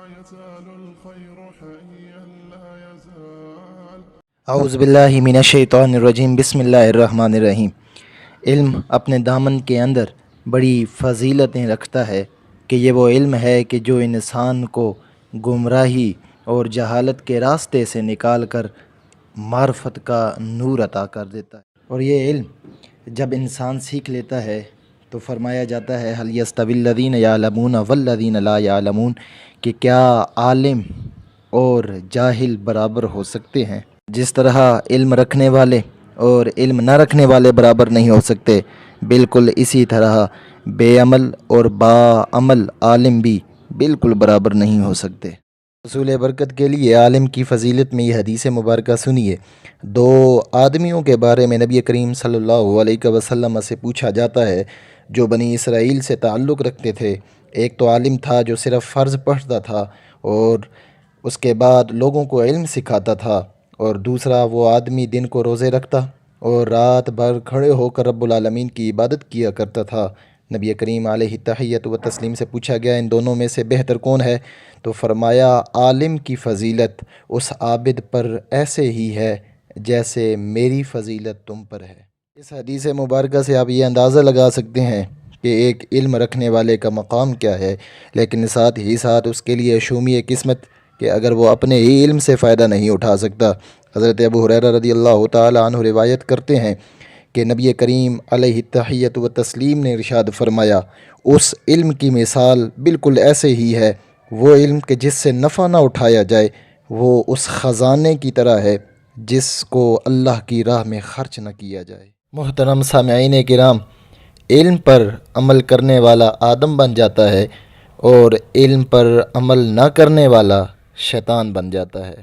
يزال الخير حيا لا يزال اعوذ باللہ من الشیطان الرجیم بسم اللہ الرحمن الرحیم۔ علم اپنے دامن کے اندر بڑی فضیلتیں رکھتا ہے کہ یہ وہ علم ہے کہ جو انسان کو گمراہی اور جہالت کے راستے سے نکال کر معرفت کا نور عطا کر دیتا ہے۔ اور یہ علم جب انسان سیکھ لیتا ہے تو فرمایا جاتا ہے هل يستوي الذين يعلمون والذين لا يعلمون، کہ کیا عالم اور جاہل برابر ہو سکتے ہیں؟ جس طرح علم رکھنے والے اور علم نہ رکھنے والے برابر نہیں ہو سکتے، بالکل اسی طرح بے عمل اور با عمل عالم بھی بالکل برابر نہیں ہو سکتے۔ حصول برکت کے لیے عالم کی فضیلت میں یہ حدیث مبارکہ سنیے۔ دو آدمیوں کے بارے میں نبی کریم صلی اللہ علیہ وسلم سے پوچھا جاتا ہے جو بنی اسرائیل سے تعلق رکھتے تھے۔ ایک تو عالم تھا جو صرف فرض پڑھتا تھا اور اس کے بعد لوگوں کو علم سکھاتا تھا، اور دوسرا وہ آدمی دن کو روزے رکھتا اور رات بھر کھڑے ہو کر رب العالمین کی عبادت کیا کرتا تھا۔ نبی کریم علیہ تحیت و تسلیم سے پوچھا گیا ان دونوں میں سے بہتر کون ہے؟ تو فرمایا عالم کی فضیلت اس عابد پر ایسے ہی ہے جیسے میری فضیلت تم پر ہے۔ اس حدیث مبارکہ سے آپ یہ اندازہ لگا سکتے ہیں کہ ایک علم رکھنے والے کا مقام کیا ہے، لیکن ساتھ ہی ساتھ اس کے لیے شومی قسمت کہ اگر وہ اپنے ہی علم سے فائدہ نہیں اٹھا سکتا۔ حضرت ابو ہریرہ رضی اللہ تعالی عنہ روایت کرتے ہیں کہ نبی کریم علیہ تحیت و تسلیم نے ارشاد فرمایا اس علم کی مثال بالکل ایسے ہی ہے، وہ علم کہ جس سے نفع نہ اٹھایا جائے وہ اس خزانے کی طرح ہے جس کو اللہ کی راہ میں خرچ نہ کیا جائے۔ محترم سامعین کرام، علم پر عمل کرنے والا آدم بن جاتا ہے اور علم پر عمل نہ کرنے والا شیطان بن جاتا ہے۔